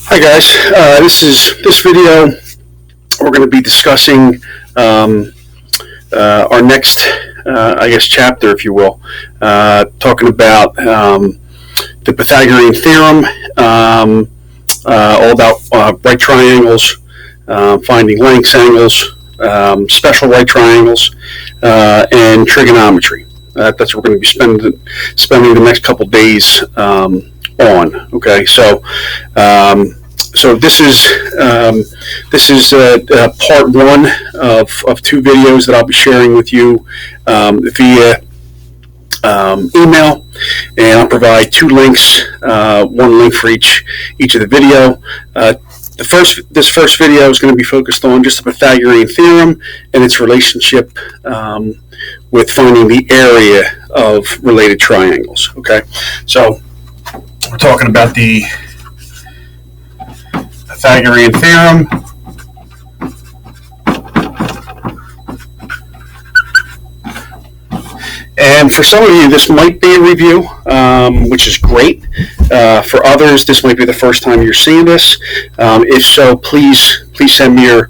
Hi guys, this video. We're going to be discussing our next, chapter, if you will, talking about the Pythagorean Theorem, all about right triangles, finding lengths, angles, special right triangles, and trigonometry. That's what we're going to be spending the next couple days on. Okay, so this is part one of two videos that I'll be sharing with you via email, and I'll provide two links, one link for each of the video. This first video is going to be focused on just the Pythagorean theorem and its relationship with finding the area of related triangles. Okay, so we're talking about the Pythagorean theorem. And for some of you, this might be a review, which is great. For others, this might be the first time you're seeing this. If so, please send me your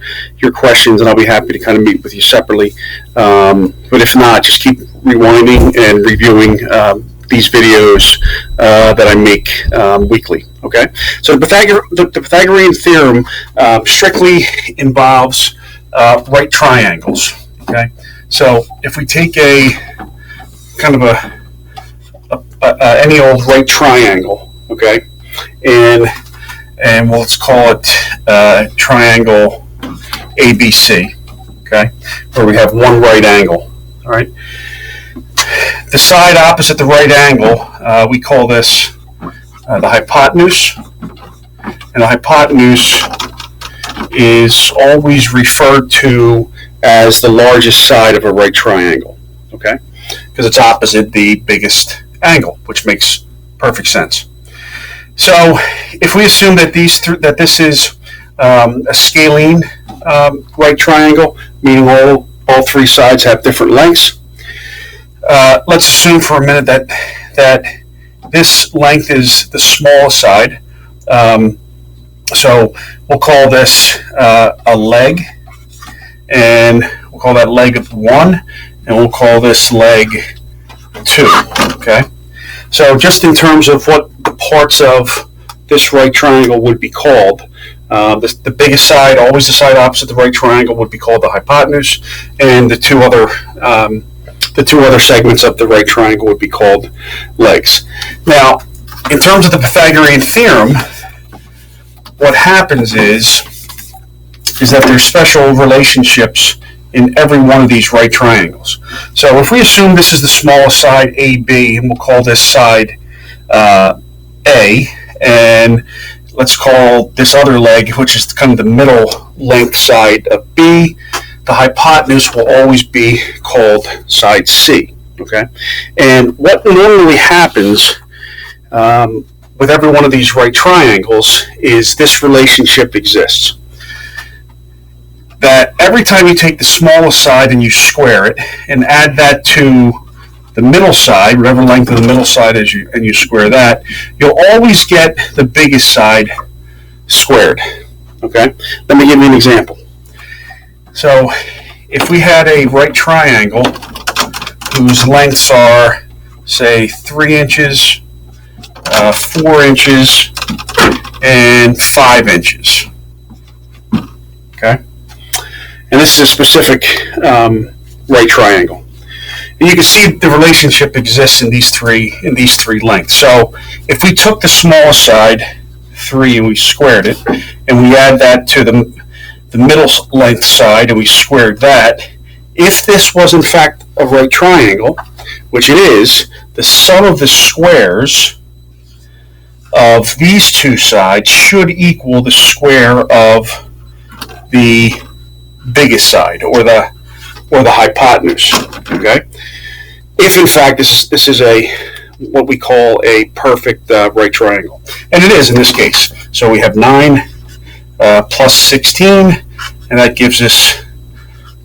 questions, and I'll be happy to kind of meet with you separately. But if not, just keep rewinding and reviewing these videos that I make weekly. Okay, so the Pythagorean theorem strictly involves right triangles. Okay, so if we take a kind of any old right triangle, okay, and let's call it triangle ABC, okay, where we have one right angle. All right. The side opposite the right angle, we call this the hypotenuse, and the hypotenuse is always referred to as the largest side of a right triangle, okay, because it's opposite the biggest angle, which makes perfect sense. So if we assume that this is a scalene right triangle, meaning all three sides have different lengths, let's assume for a minute that this length is the smallest side. So we'll call this a leg, and we'll call that leg 1, and we'll call this leg 2. Okay. So just in terms of what the parts of this right triangle would be called, the biggest side, always the side opposite the right triangle, would be called the hypotenuse, and the two other segments of the right triangle would be called legs. Now, in terms of the Pythagorean theorem, what happens is that there's special relationships in every one of these right triangles. So if we assume this is the smallest side, AB, and we'll call this side A, and let's call this other leg, which is kind of the middle length side of B, the hypotenuse will always be called side C. Okay, and what normally happens with every one of these right triangles is this relationship exists. That every time you take the smallest side and you square it and add that to the middle side, whatever length of the middle side is, and you square that, you'll always get the biggest side squared. Okay, let me give you an example. So if we had a right triangle whose lengths are, say, 3 inches, 4 inches, and 5 inches. Okay? And this is a specific right triangle. And you can see the relationship exists in these three lengths. So if we took the smallest side, 3, and we squared it, and we add that to the middle length side, and we squared that, if this was in fact a right triangle, which it is, the sum of the squares of these two sides should equal the square of the biggest side, or the hypotenuse. Okay, if in fact this is what we call a perfect right triangle, and it is in this case. So we have 9 plus 16, and that gives us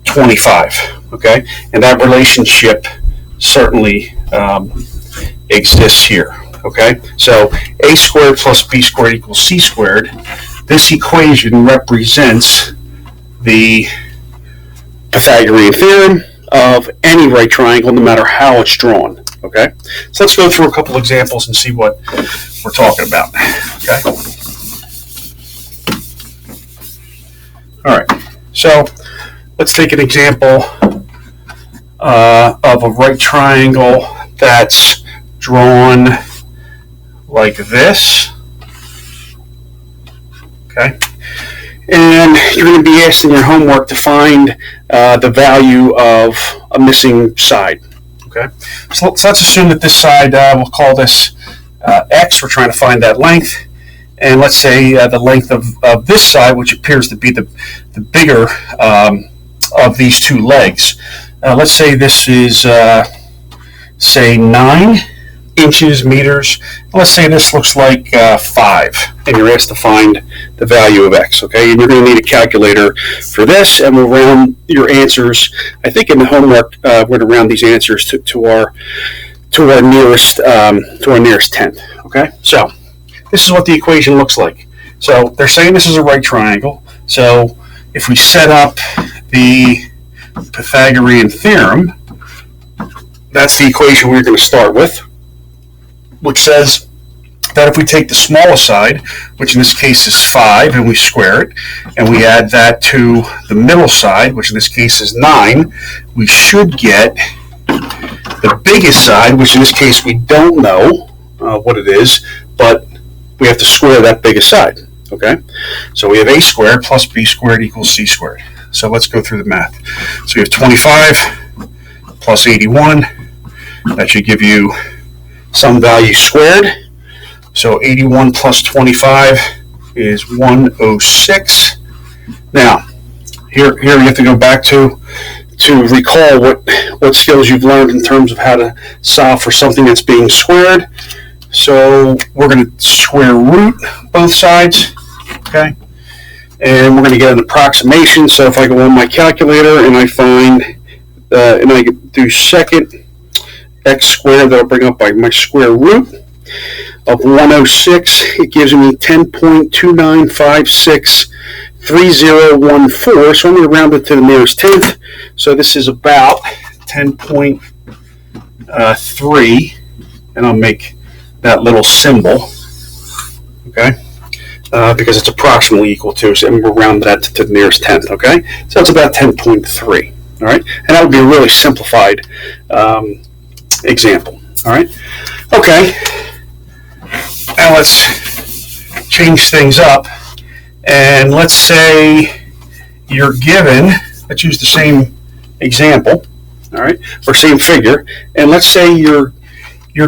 25. Okay, and that relationship certainly exists here. Okay, so a squared plus b squared equals c squared. This equation represents the Pythagorean theorem of any right triangle, no matter how it's drawn. Okay, so let's go through a couple examples and see what we're talking about. Okay, all right, so let's take an example of a right triangle that's drawn like this. Okay, and you're going to be asked in your homework to find the value of a missing side. Okay, so let's assume that this side, we'll call this x. We're trying to find that length, and let's say the length of this side, which appears to be the bigger of these two legs. Let's say this is say 9 inches, meters. Let's say this looks like 5, and you're asked to find the value of x. Okay, and you're going to need a calculator for this, and we'll round your answers. I think in the homework we're going to round these answers to our nearest tenth. Okay, so this is what the equation looks like. So they're saying this is a right triangle. So if we set up the Pythagorean theorem, that's the equation we're going to start with, which says that if we take the smallest side, which in this case is 5, and we square it, and we add that to the middle side, which in this case is 9, we should get the biggest side, which in this case we don't know what it is, but we have to square that biggest side. Okay, so we have a squared plus b squared equals c squared. So let's go through the math. So we have 25 plus 81. That should give you some value squared. So 81 plus 25 is 106. Now, here you have to go back to recall what skills you've learned in terms of how to solve for something that's being squared. So we're going to square root both sides, okay? And we're going to get an approximation. So if I go on my calculator and I find, and I do second x squared, that'll bring up my square root of 106. It gives me 10.29563014. So I'm going to round it to the nearest tenth. So this is about 10.3, and I'll make that little symbol, okay, because it's approximately equal to, so we'll round that to the nearest tenth, okay? So it's about 10.3, all right? And that would be a really simplified example, all right? Okay, now let's change things up, and let's say you're given, let's use the same example, all right, or same figure, and let's say you're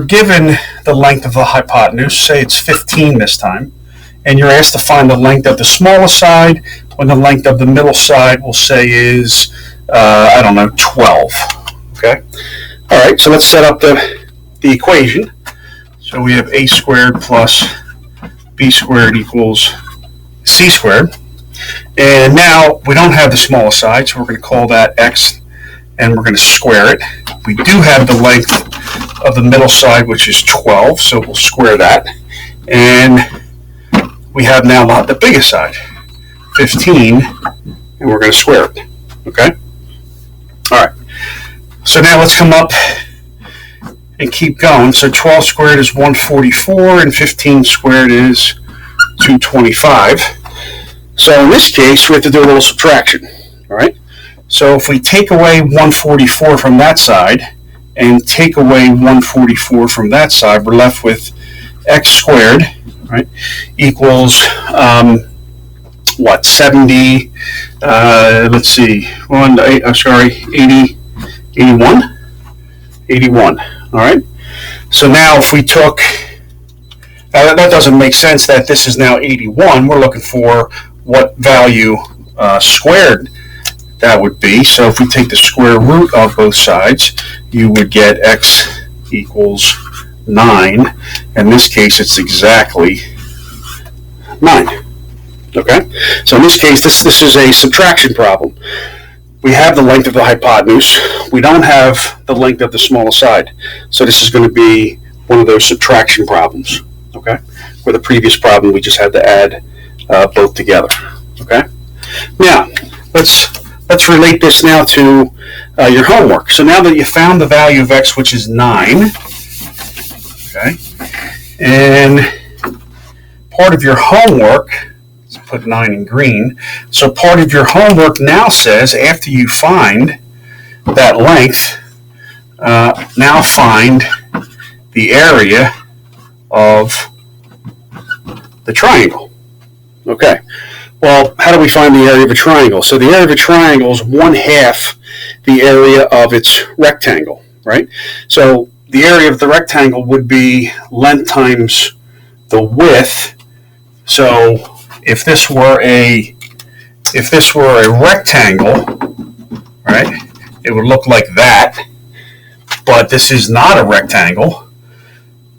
given the length of the hypotenuse, say it's 15 this time, and you're asked to find the length of the smallest side when the length of the middle side, we'll say, is, 12, okay? All right, so let's set up the equation. So we have a squared plus b squared equals c squared. And now we don't have the smallest side, so we're going to call that x, and we're going to square it. We do have the length of the middle side, which is 12, so we'll square that. And we have now the biggest side, 15, and we're going to square it. Okay? All right. So now let's come up and keep going. So 12 squared is 144, and 15 squared is 225. So in this case, we have to do a little subtraction. All right? So if we take away 144 from that side and take away 144 from that side, we're left with x squared, right, equals 70, let's see, 81, all right? So now if we took, that doesn't make sense that this is now 81. We're looking for what value squared that would be. So if we take the square root of both sides, you would get x equals 9. In this case, it's exactly 9. Okay? So in this case, this is a subtraction problem. We have the length of the hypotenuse. We don't have the length of the smallest side. So this is going to be one of those subtraction problems, okay? Where the previous problem we just had to add both together, okay? Now, let's relate this now to your homework. So now that you found the value of x, which is 9, okay, and part of your homework, let's put 9 in green, so part of your homework now says after you find that length, now find the area of the triangle. Okay, well, how do we find the area of a triangle? So the area of a triangle is 1/2 the area of its rectangle, right? So the area of the rectangle would be length times the width. So if this were a rectangle, right, it would look like that, but this is not a rectangle.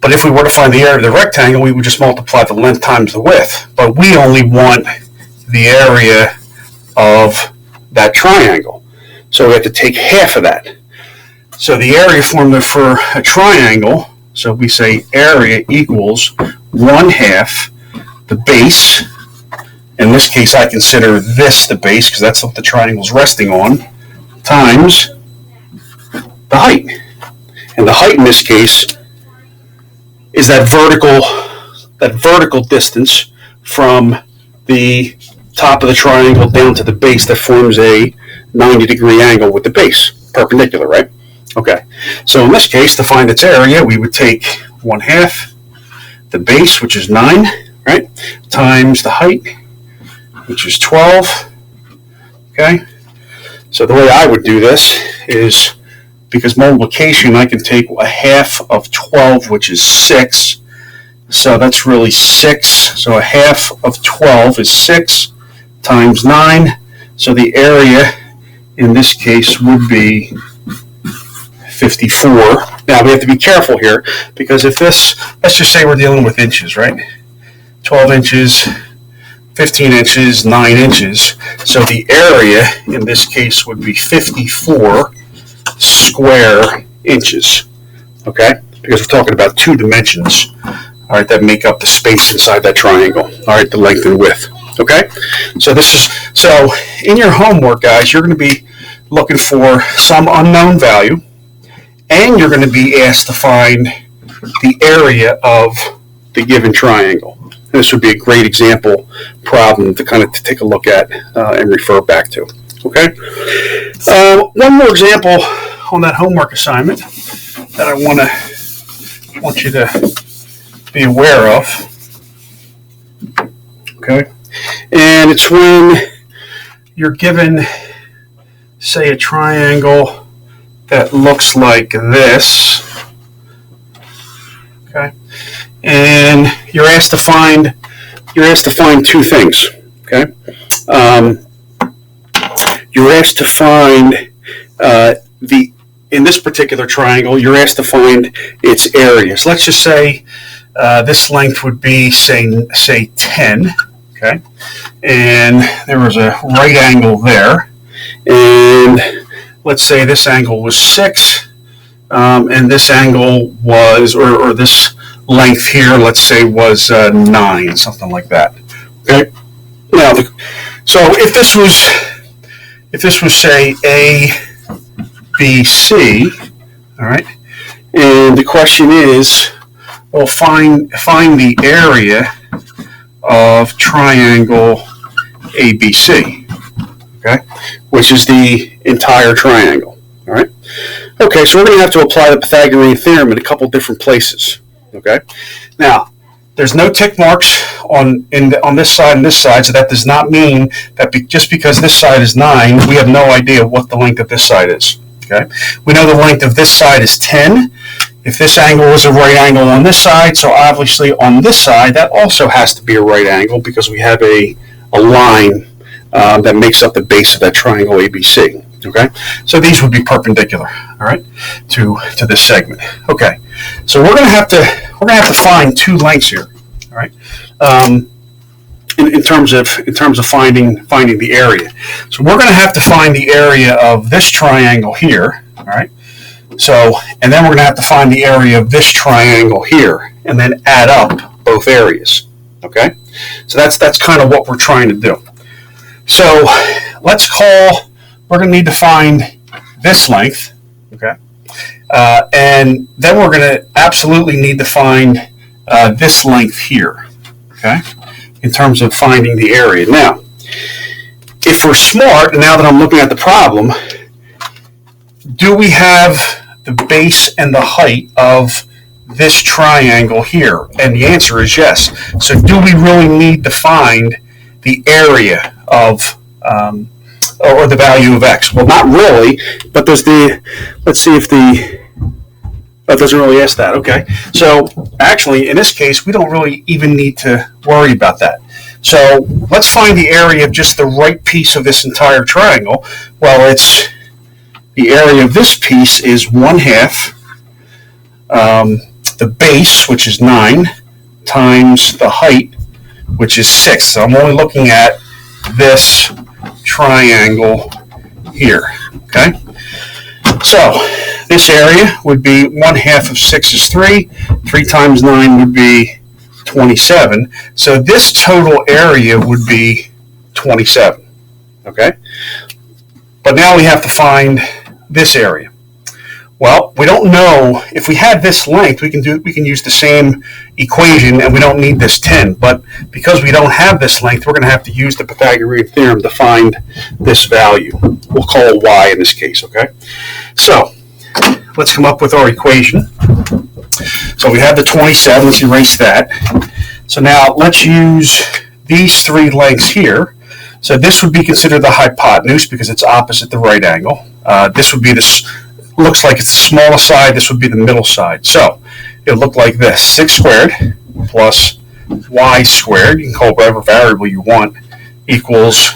But if we were to find the area of the rectangle, we would just multiply the length times the width. But we only want the area of that triangle. So we have to take half of that. So the area formula for a triangle, so we say area equals 1/2 the base. In this case, I consider this the base because that's what the triangle is resting on, times the height. And the height in this case is that vertical distance from the top of the triangle down to the base that forms a 90-degree angle with the base, perpendicular, right? Okay, so in this case, to find its area, we would take 1/2 the base, which is 9, right, times the height, which is 12, okay? So the way I would do this is, because multiplication, I can take 1/2 of 12, which is 6. So that's really 6. So 1/2 of 12 is 6 times 9. So the area in this case would be 54. Now we have to be careful here, because if this, let's just say we're dealing with inches, right? 12 inches, 15 inches, 9 inches. So the area in this case would be 54 square inches, okay? Because we're talking about 2 dimensions, all right, that make up the space inside that triangle, all right, the length and width, okay? So in your homework, guys, you're going to be looking for some unknown value, and you're going to be asked to find the area of the given triangle. And this would be a great example problem to kind of take a look at and refer back to. Okay. One more example on that homework assignment that I want you to be aware of. Okay, and it's when you're given, say, a triangle that looks like this. Okay, and you're asked to find 2 things. Okay. You're asked to find in this particular triangle, you're asked to find its area. So let's just say this length would be, say 10, okay? And there was a right angle there. And let's say this angle was 6, and this angle was, or this length here, let's say was 9, something like that, okay? Now, so if this was, say, A, B, C, all right, and the question is, well, find the area of triangle ABC, okay, which is the entire triangle, all right? Okay, so we're going to have to apply the Pythagorean Theorem in a couple different places, okay? Now, there's no tick marks on this side and this side, so that does not mean that just because this side is 9, we have no idea what the length of this side is. Okay, we know the length of this side is 10. If this angle is a right angle on this side, so obviously on this side that also has to be a right angle because we have a line that makes up the base of that triangle ABC. Okay, so these would be perpendicular, all right, to this segment. Okay, so we're going to have to find 2 lengths here, all right, in terms of finding the area. So we're going to have to find the area of this triangle here, all right. So, and then we're going to have to find the area of this triangle here, and then add up both areas. Okay, so that's kind of what we're trying to do. So let's call. We're going to need to find this length. Okay, and then we're going to absolutely need to find this length here. Okay, in terms of finding the area. Now, if we're smart, and now that I'm looking at the problem, do we have the base and the height of this triangle here? And the answer is yes. So do we really need to find the area of, or the value of x? Well, not really, but there's the, let's see if the, oh, it doesn't really ask that. Okay. So actually, in this case, we don't really even need to worry about that. So let's find the area of just the right piece of this entire triangle. Well, it's the area of this piece is 1/2 the base, which is 9, times the height, which is 6. So I'm only looking at this triangle here. Okay. So this area would be 1/2 of 6 is 3. 3 times 9 would be 27. So this total area would be 27. Okay. But now we have to find this area. Well, we don't know. If we had this length, we can use the same equation, and we don't need this 10. But because we don't have this length, we're going to have to use the Pythagorean theorem to find this value. We'll call it y in this case. Okay. So let's come up with our equation. So we have the 27. Let's erase that. So now let's use these three lengths here. So this would be considered the hypotenuse because it's opposite the right angle. This would be this. Looks like it's the smallest side. This would be the middle side. So it would look like this: 6 squared plus y squared. You can call whatever variable you want equals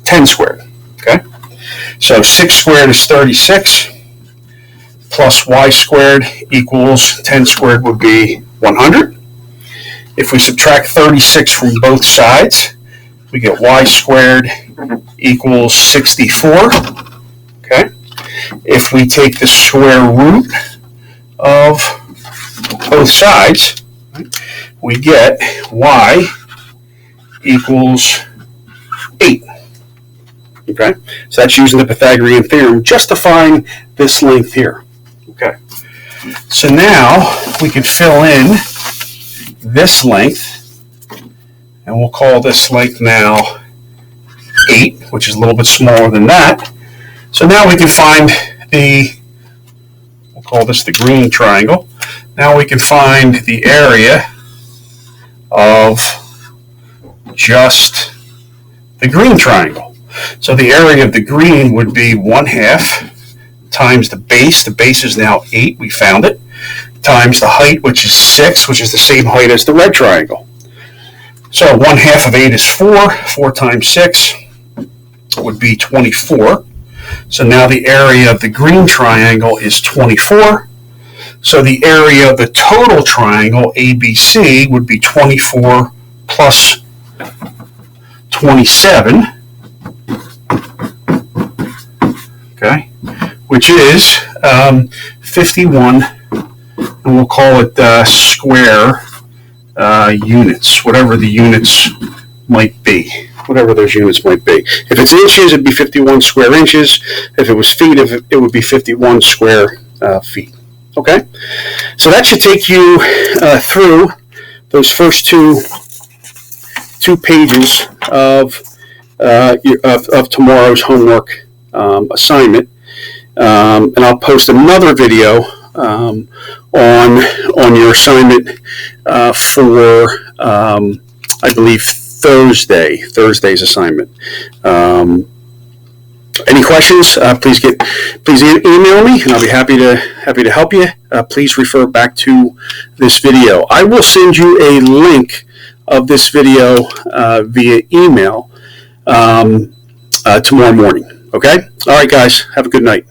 10 squared. Okay. So 6 squared is 36. Plus y squared equals 10 squared would be 100. If we subtract 36 from both sides, we get y squared equals 64. Okay. If we take the square root of both sides, we get y equals 8. Okay. So that's using the Pythagorean theorem justifying this length here. Okay, so now we can fill in this length, and we'll call this length now 8, which is a little bit smaller than that. So now we can find we'll call this the green triangle. Now we can find the area of just the green triangle. So the area of the green would be 1/2 times the base. The base is now 8. We found it. Times the height, which is 6, which is the same height as the red triangle. So 1/2 of 8 is 4. 4 times 6 would be 24. So now the area of the green triangle is 24. So the area of the total triangle ABC would be 24 plus 27. Okay. Which is 51, and we'll call it square units, whatever the units might be, whatever those units might be. If it's inches, it'd be 51 square inches. If it was feet, it would be 51 square feet. Okay? So that should take you through those first two pages of tomorrow's homework assignment. And I'll post another video on your assignment for I believe Thursday's assignment. Any questions? Please email me, and I'll be happy to help you. Please refer back to this video. I will send you a link of this video via email tomorrow morning. Okay? All right, guys. Have a good night.